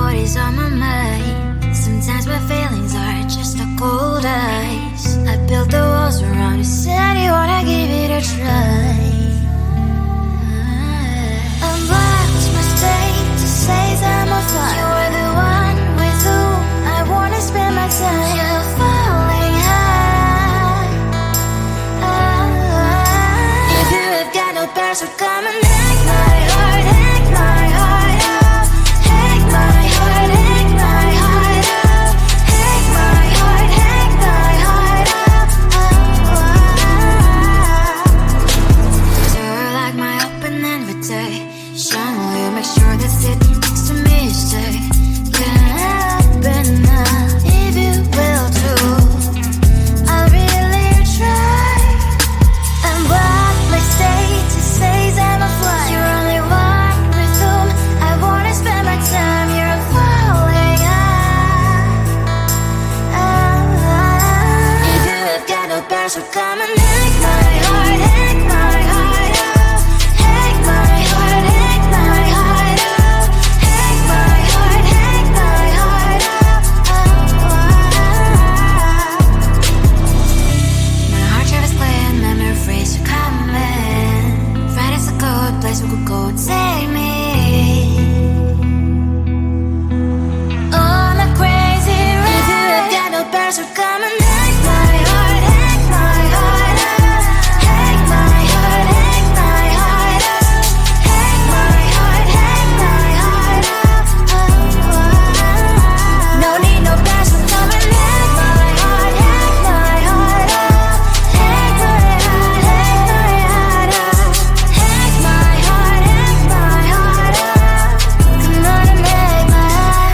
what is on my mind. Sometimes my feelings are just a cold ice. I built the walls around you, said you wanna give it a try. I'm lost my state to say I'm a fly. You are the one with whom I wanna spend my time. You're falling high. If you have got no powers, so come and hack my heart, hack my heart out. Hack my heart, hack my heart out. Hack my heart, hack my heart out. You're like my open invitation. Will you make sure that sitting next to me you stay? Can happen now, if you will too. I'll really try. And what my state to say I'm a fly. You're only one with whom I wanna spend my time. You're falling high. If you have got no powers, so come and hack my heart, hack my heart out. Hack my heart, hack my heart out. Hack my heart, hack my heart out. My heart travels playing memories are coming. Friday's a good place we could go and take me. On a crazy ride. If you have got no powers, so come and hack my heart, hack my heart out. Hack my heart, hack my heart out. Hack my heart, hack my heart out. No need no powers, so come and hack my heart, hack my heart out. Hack my heart, hack my heart out. Hack my heart, hack my heart out. Come on and make my heart.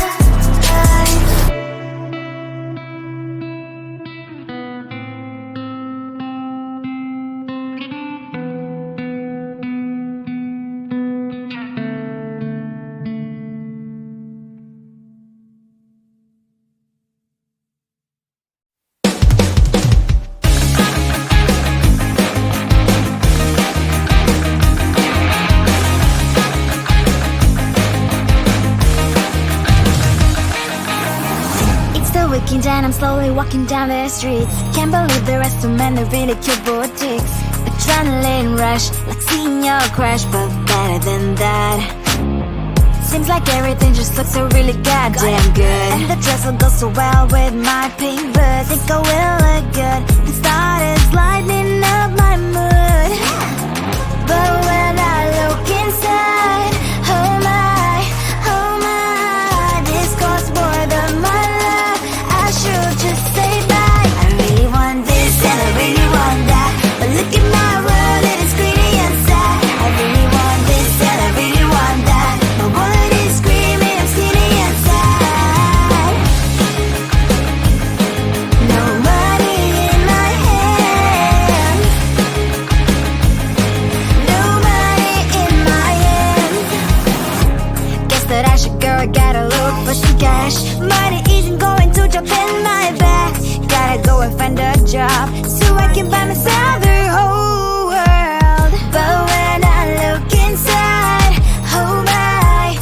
It's the weekend and I'm slowly walking down the streets. Can't believe the rest of men are really cute boutiques. Adrenaline rush, like seeing your crush, but better than that. Seems like everything just looks so really goddamn good. And the dress will go so well with my pink boots. Think I will look good. The start is lighting up my mood. But when I look inside, oh my, this costs more than my love. I should just say bye. I really want this and I really want that, but look at my world, it is pretty inside. I really want this and I really want that. My wallet is screaming, I'm skinny inside. No money in my hand. No money in my hand. Guess that I should go, I gotta look for some cash. Money isn't going to jump in my bag. Gotta go and find a job so I can buy myself the whole world. But when I look inside, oh my,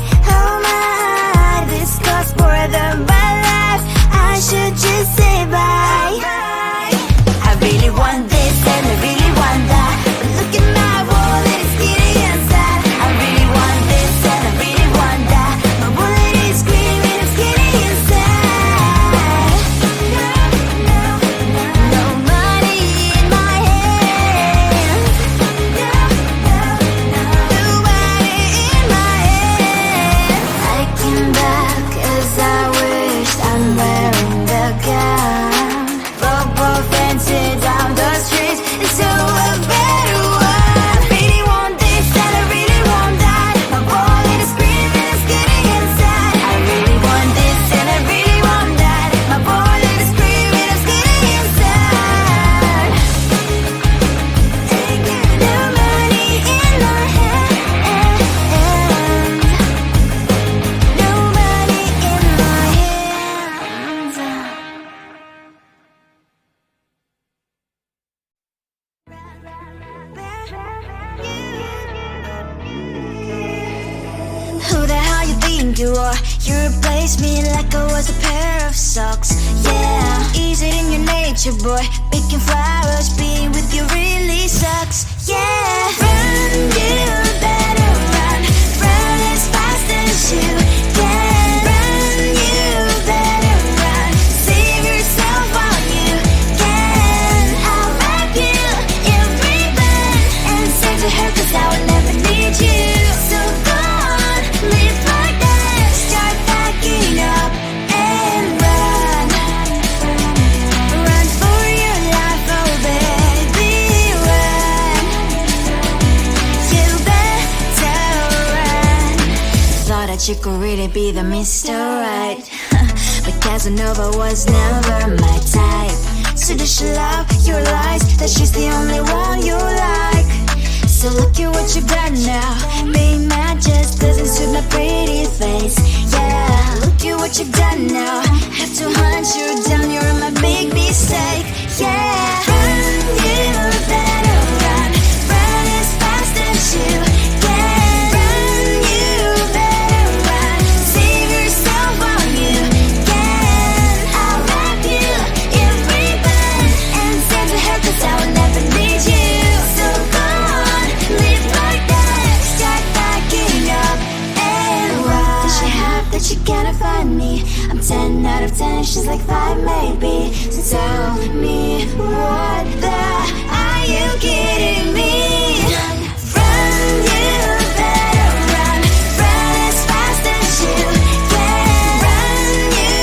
this costs more than my life. I should just say bye. I really want this and I really want that, but look at my wallet, it's skinny inside. I really want this and I really want that. My wallet is screaming, I'm skinny inside. No money in my hand. No money think you are. You replaced me like I was a pair of socks. Yeah, is it in your nature, boy? Picking flowers, being with you really sucks. Yeah, run, you better run. Run as fast as you can. Run, you better run. Save yourself while you can. I'll wrap you in ribbon and send to her, 'cause I will never need you. So go on, live like that. Start backing up and run. Run for your life, oh baby, run. You better run. Thought that you could really be the Mr. Right, but Casanova was never my type. So does she love your lies, that she's the only one you like? So look at what you've done now. Being mad just doesn't suit my pretty face. Yeah, look at what you've done now. Have to hunt you down, you're my big mistake. Yeah, run, you better run. Run as fast as you can. Run, you better run. Save yourself while you can. I'll wrap you in ribbon and send to her, 'cause I will never need you. So go on, live like that. Start backing up and run. Does she have that you cannot find me? I'm 10 out of 10, she's like 5 maybe. So tell me, what the, are you kidding me? Run, you better run. Run as fast as you can. Run, you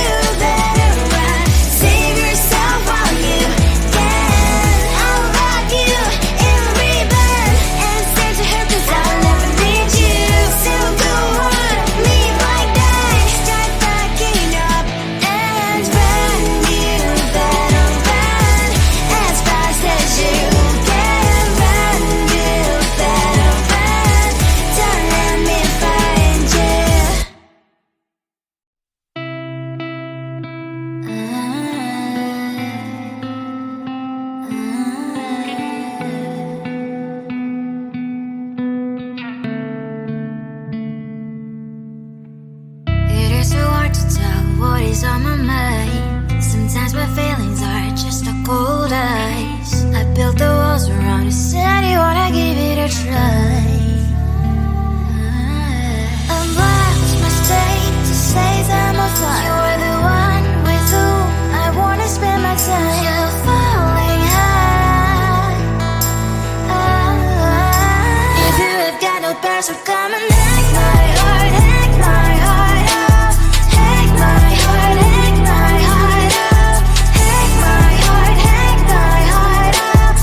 better run. Save yourself while you can. I'll wrap you in ribbon and send to her, 'cause I'll never need you. So go on, live like that. Start backing up and run. You better run as fast as you can. Run, you better run. Don't let me find you. It is so hard to tell what is on my mind. Sometimes my feelings are just a cold ice. I built the walls around you, said you wanna give it a try. I'm lost my state to say that I'm fine. You're the one with whom I wanna spend my time. You're falling high. If you have got no parents, so come and hack my heart, hack my heart out. Hack my heart, hack my heart out. Hack my heart, hack my heart out.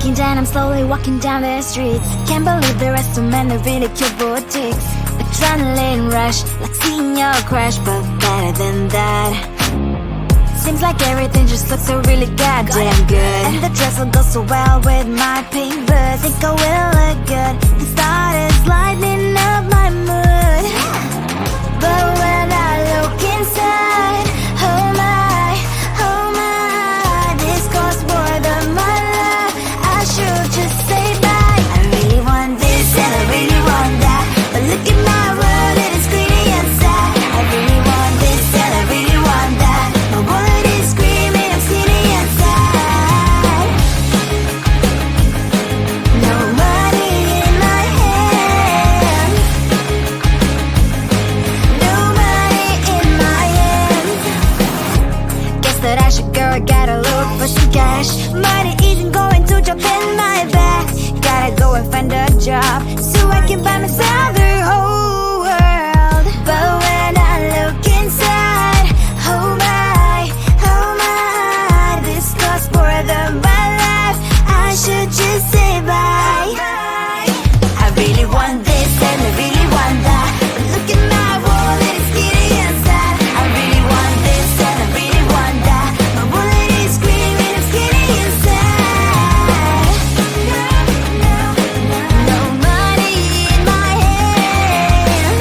Breaking down, I'm slowly walking down the streets. Can't believe the rest of men are really cute boutiques. Adrenaline rush, like seeing your crush, but better than that. Seems like everything just looks so really goddamn good. And the dress will go so well with my pink boots. Think I will look good and started lighting up my mood. But when I look inside, oh my, this costs more than my life. I should just say bye. I really want this and I really want that, but look at my world, it is greedy inside. I really want this and I really want that. My wallet is screaming, I'm skinny inside. No money in my hand, no money in my hand. Guess that I should go, I gotta look for some cash. Money isn't going to drop in my bag. Gotta go and find a job so I can buy myself the whole world. But when I look inside, oh my, this costs more than my life. I should just say bye. I really want this and I really want that, but look at my wallet, it's getting inside. I really want this and I really want that. My wallet is screaming, it's getting inside. No money in my hand,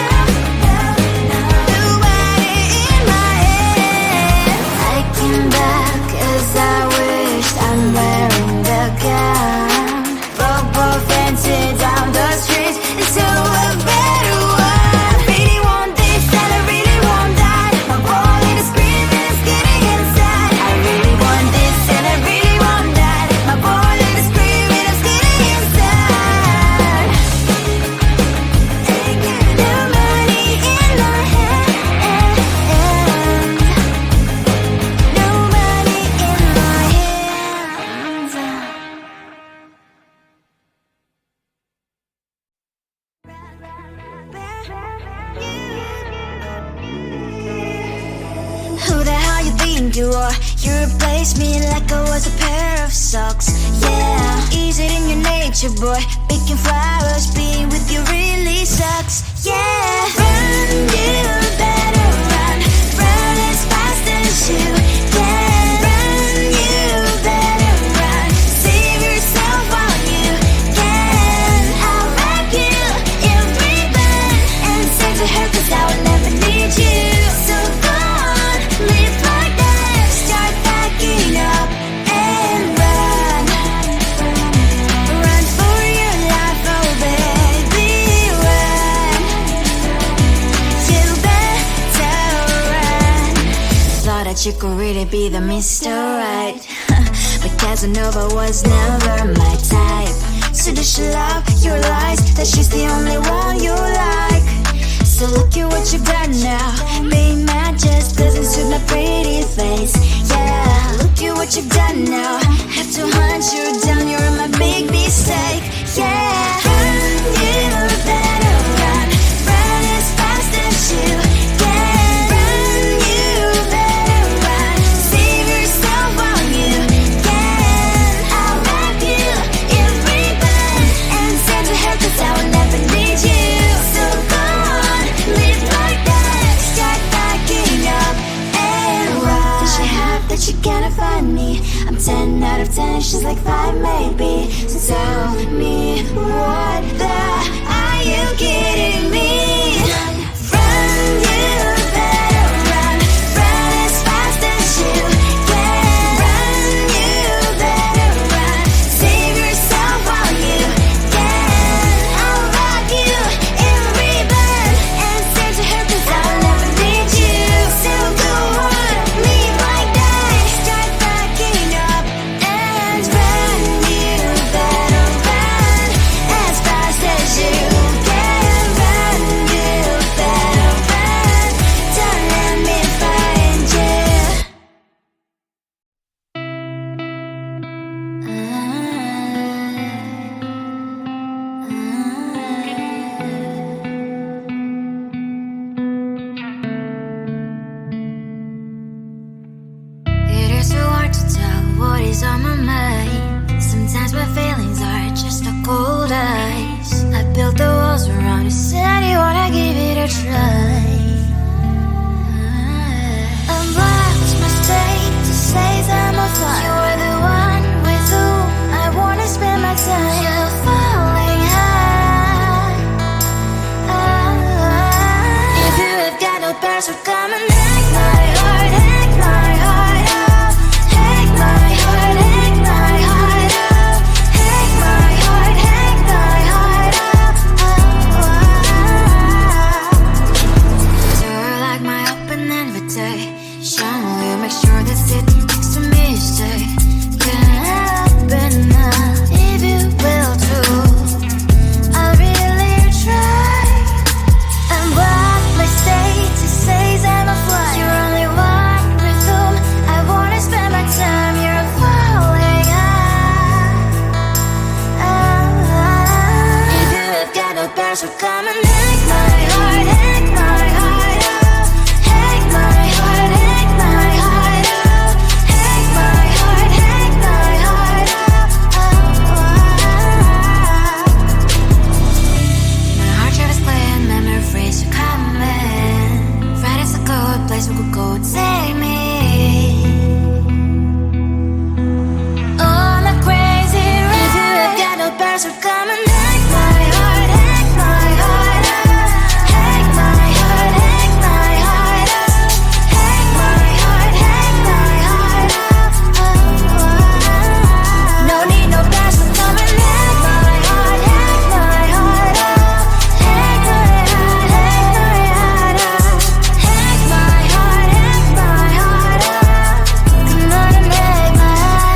no money in my hand. I came back 'cause I wished I'm wearing the gown. Football fancy down the streets into a better one. I really want this and I really want that. My wallet is screaming, it's getting inside. I really want this and I really want that. My wallet is screaming, it's getting inside. No money in my hand, no money in my hands. Who the hell you think you are? You replaced me like I was a pair of socks. Yeah, is it in your nature, boy? Picking flowers, being with you really sucks. Yeah, run, you better run. Run as fast as you can. Run, you better run. Save yourself while you can. I'll wrap you in ribbon and send to her 'cause I will never need you. So go on, live like that. Start packing up and run. Run for your life, oh baby, run. You better run. Thought that you could really be the Mr. Right, but Casanova was never my type. So does she love your lies, that she's the only one you like? So look at what you've done now. Being mad just doesn't suit my pretty face. Yeah, look at what you've done now. Have to hunt you down, you're my big mistake. Yeah, run, you better run. Run as fast as you can. Run, you better run. Save yourself while you can. I'll wrap you in ribbon and send to her 'cause I will never need you. So go on, live like that. Start packing up and run. Does she have that she cannot find me? I'm 10 out of 10, she's like 5 maybe. So tell me, what the are you kidding me? Run, you better run. Run as fast as you can. Run, you better run. Save yourself while you can. I'll wrap you in ribbon and send to her 'cause I'll never need you. So go on, live like that. Start packing up and run. You better run as fast as you can. Run, you better run. Don't let me find you. It is so hard to tell what is on my mind. Some cold eyes. I built the walls around you, said you wanna give it a try. I'm lost mistake to say that I'm a fly. You're the one with whom I wanna spend my time. You're falling high. If you have got no parents, so come and hack my heart, hack my heart out. Hack my heart, hack my heart out. Hack my heart, hack my heart out. You're like my open invitation. Will you make sure that sitting next to me you stay? Can't open up if you will too. I'll really try. And what mistake to say I'm a fly. You're only one with whom I wanna spend my time. You're falling high. If you have got no parents, so come and hack my heart, hack my heart out. Hack my heart, hack my heart out. Hack my heart, hack my heart out. My heart tried to play in memory freeze, so come in. Friday's a good place we could go, take me. On a crazy ride. If you have got no parents, so come and hack my heart, hack my heart out. Hack my heart, hack my heart out. Hack my heart, hack my heart out. No need no parents, so come and hack my heart, hack my heart out. Hack my heart, hack my heart out. Hack my heart, hack my heart out. Come on and hack my heart.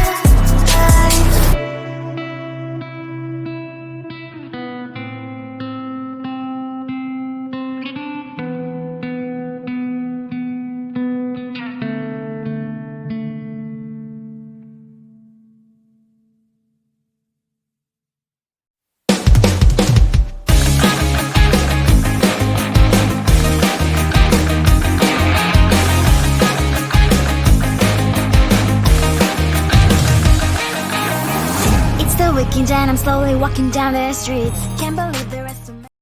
It's the weekend and I'm slowly walking down the streets. Can't believe